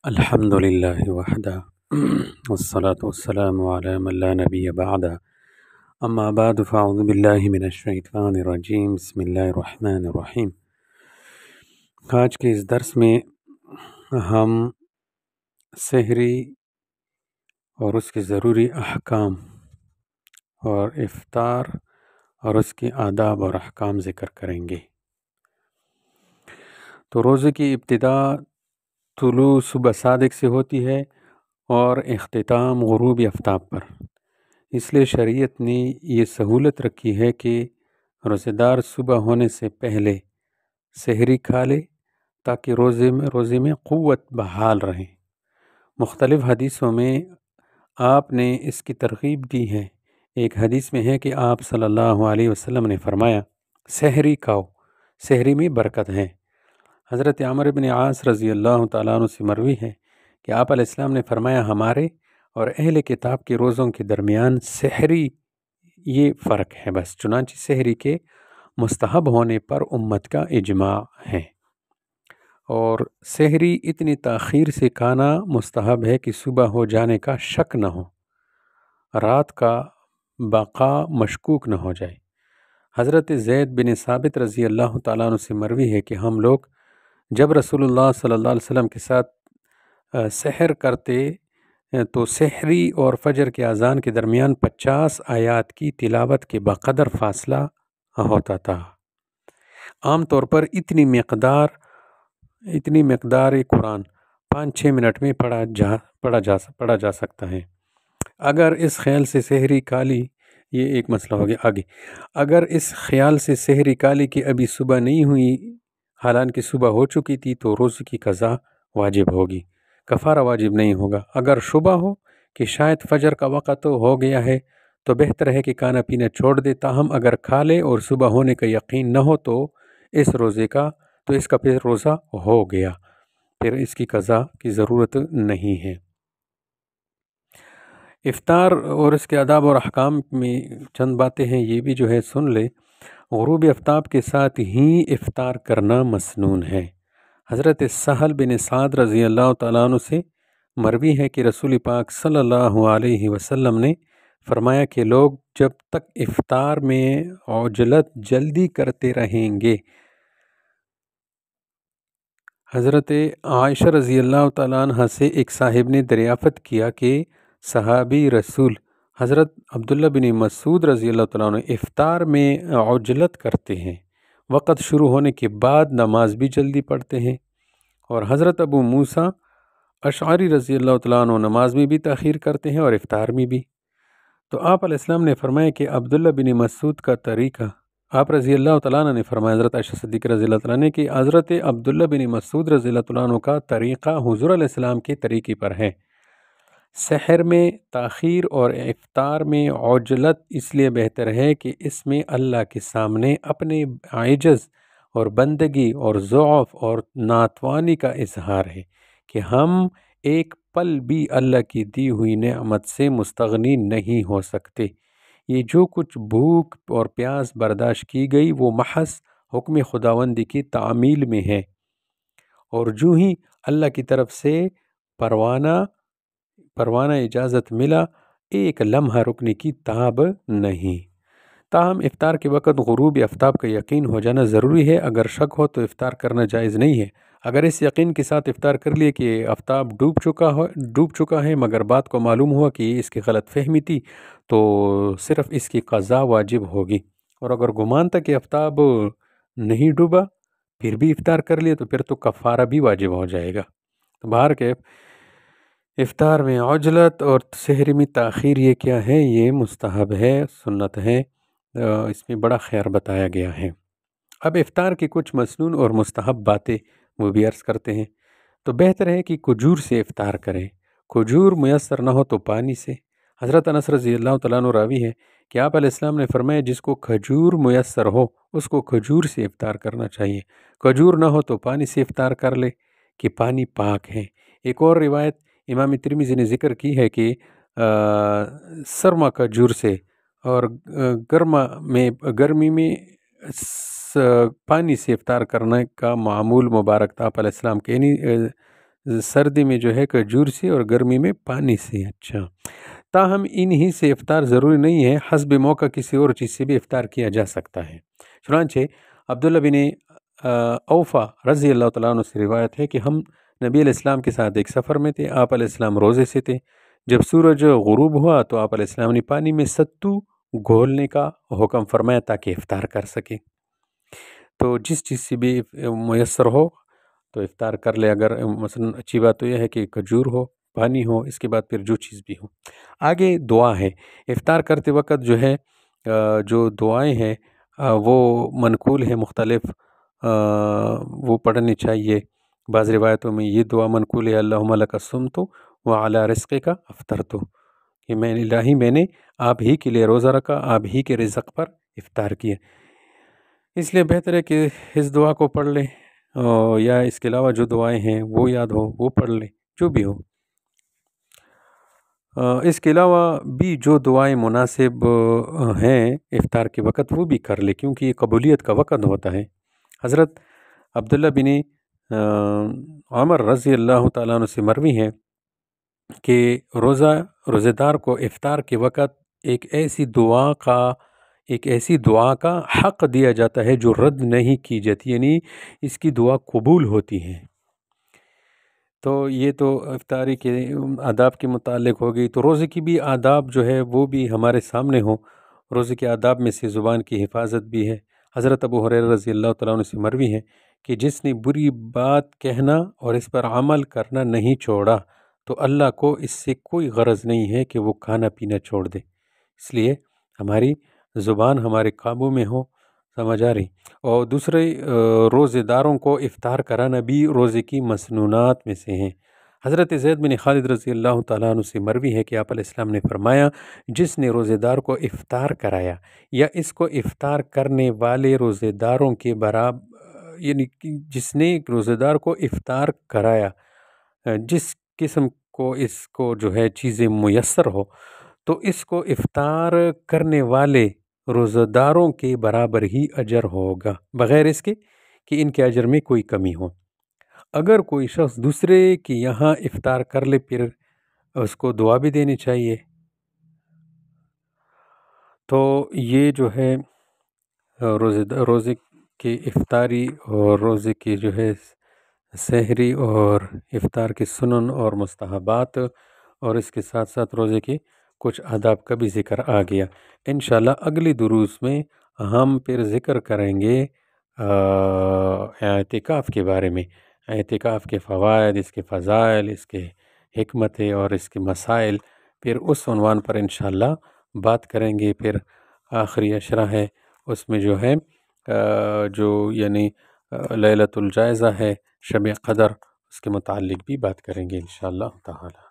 الحمد لله وحده والصلاة والسلام على من لا نبي بعده اما بعد فاعوذ بالله من الشیطان الرجیم بسم اللہ الرحمن الرحیم۔ آج کے اس درس میں ہم سحری اور اس کے ضروری احکام اور افطار اور اس کے آداب اور احکام ذکر کریں گے۔ تو روزے کی ابتدا طلوع صبح صادق سے ہوتی ہے اور اختتام غروب آفتاب پر۔ اس لیے شریعت نے یہ سہولت رکھی ہے کہ روزہ دار صبح ہونے سے پہلے سحری کھا لے تاکہ روزے میں قوت بحال رہے۔ مختلف حدیثوں میں آپ نے اس کی ترغیب دی ہے۔ ایک حدیث میں ہے کہ آپ صلی اللہ علیہ وسلم نے فرمایا، سحری کھاؤ، سحری میں برکت ہے۔ حضرت عمرو بن عاص رضی اللہ تعالیٰ عنہ سے مروی ہے کہ آپ علیہ السلام نے فرمایا، ہمارے اور اہل کتاب کے روزوں کے درمیان سحری یہ فرق ہے بس، چنانچہ سحری کے مستحب ہونے پر امت کا اجماع ہے۔ اور سحری اتنی تاخیر سے کھانا مستحب ہے کہ صبح ہو جانے کا شک نہ ہو، رات کا بقا مشکوک نہ ہو جائے۔ حضرت زید بن ثابت رضی اللہ تعالیٰ عنہ سے مروی ہے کہ ہم لوگ جب رسول اللہ صلی اللہ علیہ وسلم کے ساتھ سحر کرتے تو سحری اور فجر کے اذان کے درمیان 50 آیات کی تلاوت کے بقدر فاصلہ ہوتا تھا۔ عام طور پر اتنی مقدار قرآن 5-6 منٹ میں پڑھا جا سکتا ہے۔ اگر اس خیال سے سحری کالی، یہ ایک مسئلہ ہو گیا آگے، اگر اس خیال سے سحری کالی کہ ابھی صبح نہیں ہوئی حالانکہ صبح ہو چکی تھی تو روزے کی قضا واجب ہوگی، کفارہ واجب نہیں ہوگا۔ اگر شبہ ہو کہ شاید فجر کا وقت ہو گیا ہے تو بہتر ہے کہ کھانا پینا چھوڑ دے، تاہم اگر کھا لے اور صبح ہونے کا یقین نہ ہو تو اس کا پھر روزہ ہو گیا، پھر اس کی قضا کی ضرورت نہیں ہے۔ افطار اور اس کے آداب اور احکام میں چند باتیں ہیں، یہ بھی جو ہے سن لے۔ غروب آفتاب کے ساتھ ہی افطار کرنا مسنون ہے۔ حضرت سہل بن سعد رضی اللہ تعالیٰ عنہ سے مروی ہے کہ رسول پاک صلی اللہ علیہ وسلم نے فرمایا کہ لوگ جب تک افطار میں عجلت جلدی کرتے رہیں گے۔ حضرت عائشہ رضی اللہ تعالیٰ عنہ سے ایک صاحب نے دریافت کیا کہ صحابی رسول حضرت عبداللہ بن مسعود رضی اللہ تعالیٰ عنہ افطار میں عجلت کرتے ہیں، وقت شروع ہونے کے بعد نماز بھی جلدی پڑھتے ہیں، اور حضرت ابو موسیٰ اشعری رضی اللہ تعالیٰ عنہ نماز میں بھی تاخیر کرتے ہیں اور افطار میں بھی۔ تو آپ علیہ السلام نے فرمایا کہ عبداللہ بن مسعود کا طریقہ، آپ رضی اللہ تعالیٰ عنہ نے فرمایا حضرت عائشہ صدیقہ رضی اللہ تعالیٰ عنہ کہ حضرت عبداللہ بن مسعود رضی اللہ تعالیٰ عنہ کا طریقہ حضور علیہ السلام کے طریقے پر ہے۔ سحر میں تاخیر اور افطار میں عجلت اس لیے بہتر ہے کہ اس میں اللہ کے سامنے اپنے عجز اور بندگی اور ضعف اور ناتوانی کا اظہار ہے کہ ہم ایک پل بھی اللہ کی دی ہوئی نعمت سے مستغنی نہیں ہو سکتے۔ یہ جو کچھ بھوک اور پیاس برداشت کی گئی وہ محض حکم خداوندی کی تعمیل میں ہے، اور جو ہی اللہ کی طرف سے پروانہ اجازت ملا، ایک لمحہ رکنے کی تاب نہیں۔ تاہم افطار کے وقت غروب آفتاب کا یقین ہو جانا ضروری ہے۔ اگر شک ہو تو افطار کرنا جائز نہیں ہے۔ اگر اس یقین کے ساتھ افطار کر لیے کہ آفتاب ڈوب چکا ہے مگر بات کو معلوم ہوا کہ اس کی غلط فہمی تھی تو صرف اس کی قضا واجب ہوگی، اور اگر گمان تھا کہ آفتاب نہیں ڈوبا پھر بھی افطار کر لیے تو پھر تو کفارہ بھی واجب ہو جائے گا۔ تو باہر کے افطار میں عجلت اور سحری میں تاخیر یہ کیا ہے؟ یہ مستحب ہے، سنت ہے، اس میں بڑا خیر بتایا گیا ہے۔ اب افطار کی کچھ مسنون اور مستحب باتیں وہ بھی عرض کرتے ہیں۔ تو بہتر ہے کہ کھجور سے افطار کریں، کھجور میسر نہ ہو تو پانی سے۔ حضرت انس رضی اللہ تعالیٰ عنہ راوی ہے کہ آپ علیہ السلام نے فرمایا جس کو کھجور میسر ہو اس کو کھجور سے افطار کرنا چاہیے، کھجور نہ ہو تو پانی سے افطار کر لے کہ پانی پاک ہے۔ ایک اور روایت امام ترمذی نے ذکر کی ہے کہ سرما کھجور سے، اور گرمی میں پانی سے افطار کرنے کا معمول مبارک تھا آپ علیہ السلام کے، یعنی سردی میں جو ہے کھجور سے اور گرمی میں پانی سے۔ اچھا، تاہم انہی سے افطار ضروری نہیں ہے، حسب موقع کسی اور چیز سے بھی افطار کیا جا سکتا ہے۔ چنانچہ عبداللہ بن اوفا رضی اللہ تعالیٰ عنہ سے روایت ہے کہ ہم نبی علیہ السلام کے ساتھ ایک سفر میں تھے، آپ علیہ السلام روزے سے تھے۔ جب سورج غروب ہوا تو آپ علیہ السلام نے پانی میں ستو گھولنے کا حکم فرمایا تاکہ افطار کر سکے۔ تو جس چیز سے بھی میسر ہو تو افطار کر لے، اگر مثلا اچھی بات تو یہ ہے کہ کھجور ہو، پانی ہو، اس کے بعد پھر جو چیز بھی ہو۔ آگے دعا ہے۔ افطار کرتے وقت جو ہے جو دعائیں ہیں وہ منقول ہے مختلف، وہ پڑھنی چاہیے۔ بعض روایتوں میں یہ دعا منقول ہے، اللہم لک صمت وعلی رزقک افطرت، کہ میں الہی میں نے آپ ہی کے لیے روزہ رکھا، آپ ہی کے رزق پر افطار کیا۔ اس لیے بہتر ہے کہ اس دعا کو پڑھ لیں، یا اس کے علاوہ جو دعائیں ہیں وہ یاد ہو وہ پڑھ لیں، جو بھی ہو۔ اس کے علاوہ بھی جو دعائیں مناسب ہیں افطار کے وقت وہ بھی کر لے، کیونکہ یہ قبولیت کا وقت ہوتا ہے۔ حضرت عبداللہ بن عمر رضی اللہ تعالیٰ عنہ سے مروی ہے کہ روزہ دار کو افطار کے وقت ایک ایسی دعا کا حق دیا جاتا ہے جو رد نہیں کی جاتی، یعنی اس کی دعا قبول ہوتی ہے۔ تو یہ تو افطاری کے آداب کے متعلق ہو گئی، تو روزے کی بھی آداب جو ہے وہ بھی ہمارے سامنے ہوں۔ روزے کے آداب میں سے زبان کی حفاظت بھی ہے۔ حضرت ابو ہریرہ رضی اللہ تعالیٰ عنہ سے مروی ہے کہ جس نے بری بات کہنا اور اس پر عمل کرنا نہیں چھوڑا تو اللہ کو اس سے کوئی غرض نہیں ہے کہ وہ کھانا پینا چھوڑ دے۔ اس لیے ہماری زبان ہمارے قابو میں ہو، سمجھ آ رہی۔ اور دوسرے روزے داروں کو افطار کرانا بھی روزے کی مسنونات میں سے ہیں۔ حضرت زید بن خالد رضی اللہ تعالیٰ عنہ سے مروی ہے کہ آپ علیہ السلام نے فرمایا، جس نے روزے دار کو افطار کرایا یا اس کو افطار کرنے والے روزے داروں کے برابر، یعنی جس نے روزے دار کو افطار کرایا، جس قسم کو اس کو جو ہے چیزیں میسر ہو، تو اس کو افطار کرنے والے روزہ داروں کے برابر ہی اجر ہوگا، بغیر اس کے کہ ان کے اجر میں کوئی کمی ہو۔ اگر کوئی شخص دوسرے کے یہاں افطار کر لے پھر اس کو دعا بھی دینی چاہیے۔ تو یہ جو ہے روزے کی افطاری اور روزے کی جو ہے سحری اور افطار کی سنن اور مستحبات، اور اس کے ساتھ ساتھ روزے کی کچھ آداب کا بھی ذکر آ گیا۔ انشاءاللہ اگلی دروس میں ہم پھر ذکر کریں گے اعتکاف کے بارے میں، اعتکاف کے فوائد، اس کے فضائل، اس کے حکمتیں اور اس کے مسائل، پھر اس عنوان پر انشاءاللہ بات کریں گے۔ پھر آخری عشرہ ہے، اس میں جو ہے جو یعنی لیلۃ الجائزہ ہے، شب قدر، اس کے متعلق بھی بات کریں گے انشاءاللہ تعالی۔